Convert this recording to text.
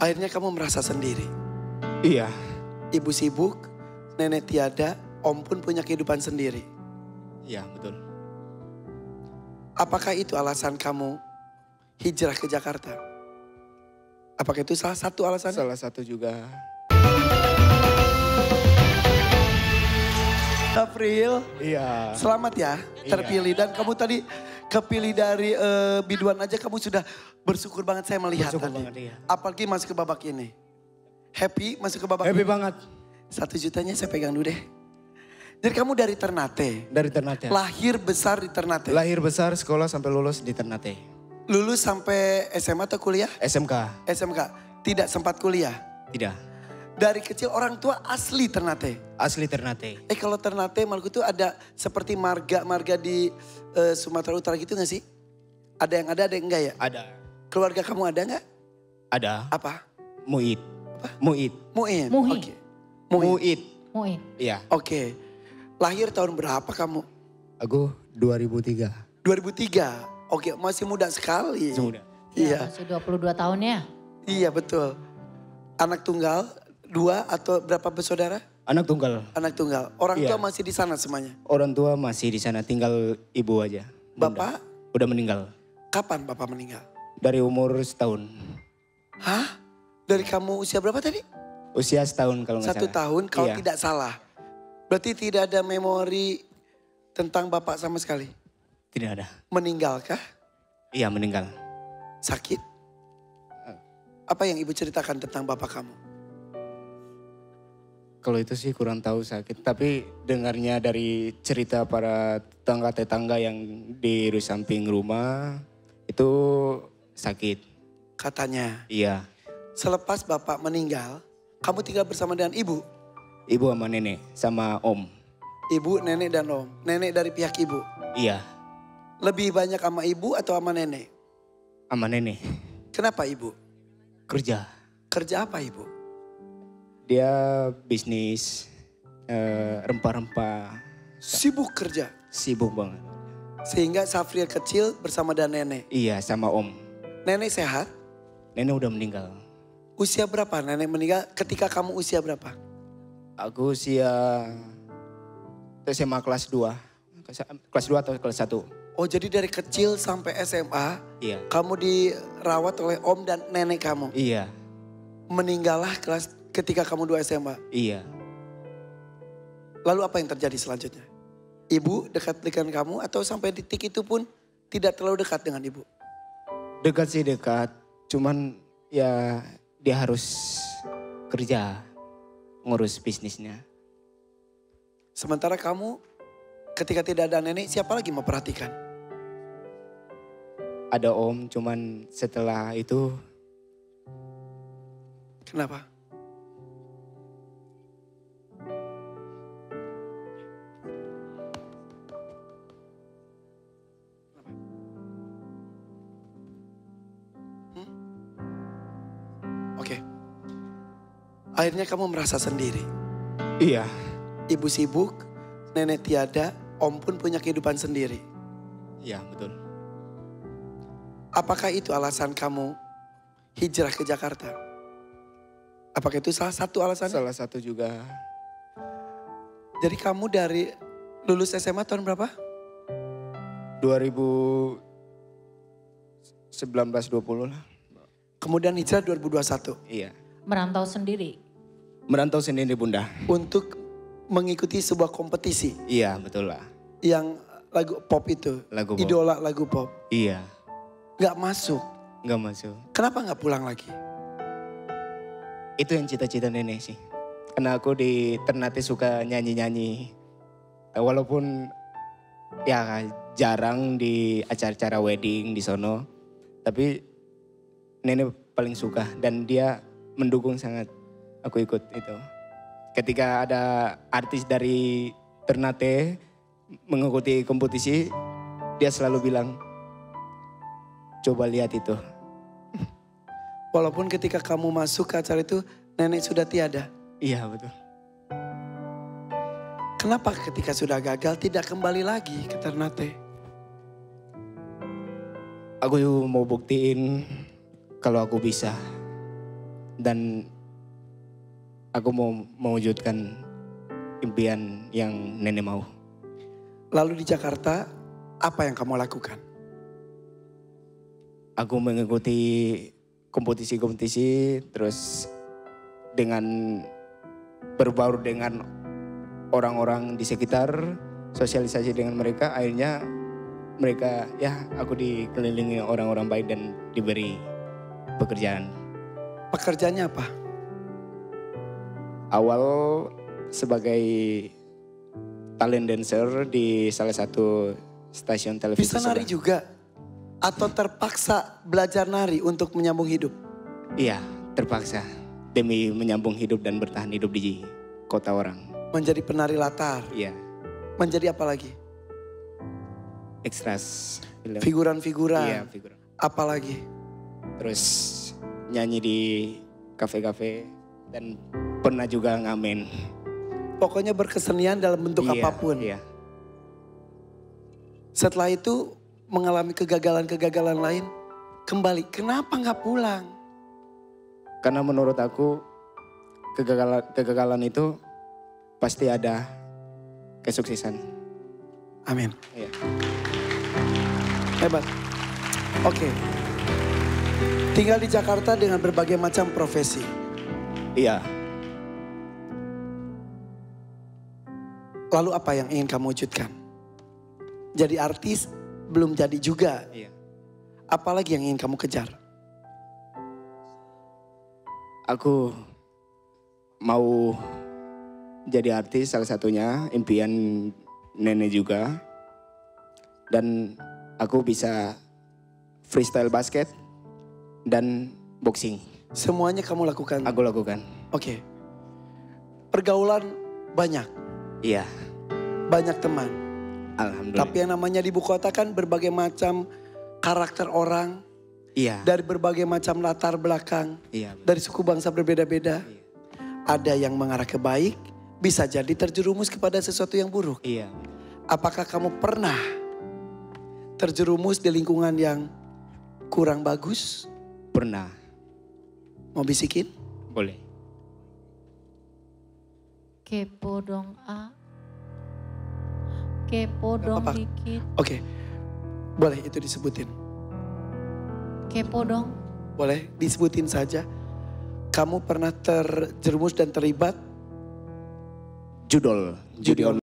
Akhirnya kamu merasa sendiri. Iya. Ibu sibuk, nenek tiada, om pun punya kehidupan sendiri. Iya, betul. Apakah itu alasan kamu hijrah ke Jakarta? Apakah itu salah satu alasannya? Salah satu juga. April, Iya. selamat ya terpilih. Dan kamu tadi kepilih dari biduan aja kamu sudah bersyukur banget saya melihat Bersyukur tadi. banget, iya. Apalagi masuk ke babak ini. Happy masuk ke babak Happy ini? banget. 1 jutanya saya pegang dulu deh. Jadi kamu dari Ternate. Dari Ternate. Lahir besar di Ternate. Lahir besar, sekolah sampai lulus di Ternate. Lulus sampai SMA atau kuliah? SMK. SMK. Tidak sempat kuliah. Tidak. Dari kecil orang tua asli Ternate. Asli Ternate. Kalau Ternate Maluku itu ada seperti marga-marga di Sumatera Utara gitu gak sih? Ada yang ada yang enggak ya? Ada. Keluarga kamu ada nggak? Ada. Apa? Muid. Apa? Muid. Muin. Muhi. Oke. Muin. Muid. Muin. Iya. Oke. Lahir tahun berapa kamu? Aku 2003. 2003. Oke, masih muda sekali. Sudah. Iya. Masih 22 tahun ya. Iya betul. Anak tunggal, 2 atau berapa bersaudara? Anak tunggal. Anak tunggal. Orang Iya. tua masih di sana semuanya. Orang tua masih di sana, tinggal ibu aja. Bunda. Bapak, Udah meninggal. kapan bapak meninggal? Dari umur setahun. Hah? Dari kamu usia berapa tadi? Usia setahun kalau nggak 1 salah. tahun kalau Iya. tidak salah. Berarti tidak ada memori tentang bapak sama sekali. Tidak ada. Meninggalkah? Iya, meninggal. Sakit? Apa yang ibu ceritakan tentang bapak kamu? Kalau itu sih kurang tahu sakit. Tapi dengarnya dari cerita para tetangga-tetangga yang di samping rumah itu sakit. Katanya, Iya. selepas bapak meninggal, kamu tinggal bersama dengan ibu. Ibu sama nenek sama om. Ibu, nenek, dan om. Nenek dari pihak ibu. Iya. Lebih banyak sama ibu atau sama nenek? Sama nenek. Kenapa ibu? Kerja. Kerja apa ibu? Dia bisnis rempah-rempah. Sibuk kerja. Sibuk banget. Sehingga Safriel kecil bersama dan nenek. Iya, sama om. Nenek sehat? Nenek udah meninggal. Usia berapa nenek meninggal? Ketika kamu usia berapa? Aku usia SMA kelas 2. Kelas 2 atau kelas 1. Oh jadi dari kecil sampai SMA, Iya. kamu dirawat oleh om dan nenek kamu. Iya. Meninggallah ketika kamu 2 SMA. Iya. Lalu apa yang terjadi selanjutnya? Ibu dekat dengan kamu atau sampai detik itu pun tidak terlalu dekat dengan ibu? Dekat sih dekat. Cuman ya dia harus kerja. Ngurus bisnisnya. Sementara kamu ketika tidak ada nenek siapa lagi memperhatikan? Ada om, cuman setelah itu Kenapa? Oke. Akhirnya kamu merasa sendiri. iya. Ibu sibuk, nenek tiada, om pun punya kehidupan sendiri. Iya, betul. Apakah itu alasan kamu hijrah ke Jakarta? Apakah itu salah satu alasannya? Salah satu juga. Jadi kamu dari lulus SMA tahun berapa? 2019-20 lah. Kemudian hijrah 2021. Iya. Merantau sendiri. Merantau sendiri bunda. Untuk mengikuti sebuah kompetisi Iya, betul lah. yang lagu pop itu. Lagu pop. Idola lagu pop. Iya. Gak masuk. Nggak masuk. Kenapa gak pulang lagi? Itu yang cita-cita nenek sih. Karena aku di Ternate suka nyanyi-nyanyi. Walaupun ya jarang di acara-acara wedding di sono. Tapi nenek paling suka dan dia mendukung sangat aku ikut itu. Ketika ada artis dari Ternate mengikuti kompetisi, dia selalu bilang, coba lihat itu. Walaupun ketika kamu masuk ke acara itu nenek sudah tiada. Iya betul. Kenapa ketika sudah gagal tidak kembali lagi ke Ternate? Aku mau buktiin kalau aku bisa. Dan aku mau mewujudkan impian yang nenek mau. Lalu di Jakarta, apa yang kamu lakukan? Aku mengikuti kompetisi-kompetisi, terus dengan berbaur dengan orang-orang di sekitar, sosialisasi dengan mereka, akhirnya mereka, ya aku dikelilingi orang-orang baik dan diberi pekerjaan. Pekerjaannya apa? Awal sebagai talent dancer di salah satu stasiun televisi. Bisa nari juga? Atau terpaksa belajar nari untuk menyambung hidup? Iya, terpaksa demi menyambung hidup dan bertahan hidup di kota orang. Menjadi penari latar? Iya, Menjadi apa lagi? ekstras. Figuran-figuran? Iya, figuran. Apa lagi? Terus nyanyi di kafe-kafe dan pernah juga ngamen. Pokoknya berkesenian dalam bentuk Iya, apapun. Iya. Setelah itu mengalami kegagalan-kegagalan lain, kembali. Kenapa nggak pulang? Karena menurut aku kegagalan itu pasti ada kesuksesan. Amin. Iya. Hebat. Oke. Tinggal di Jakarta dengan berbagai macam profesi. Iya. Lalu apa yang ingin kamu wujudkan? Jadi artis belum jadi juga. Iya. Apalagi yang ingin kamu kejar? Aku mau jadi artis, salah satunya impian nenek juga. Dan aku bisa freestyle basket dan boxing. Semuanya kamu lakukan? Aku lakukan. Oke. Pergaulan banyak, Iya, banyak teman. alhamdulillah. Tapi yang namanya di ibu kota kan berbagai macam karakter orang. Iya, Dari berbagai macam latar belakang. iya, Dari suku bangsa berbeda-beda. Iya. Ada yang mengarah ke baik, bisa jadi terjerumus kepada sesuatu yang buruk. iya. Apakah kamu pernah terjerumus di lingkungan yang kurang bagus? Pernah, Mau bisikin? boleh. Kepo dong, A. Kepo dong apa-apa. dikit. Oke, boleh itu disebutin. Kepo dong. Boleh disebutin saja. Kamu pernah terjerumus dan terlibat Judi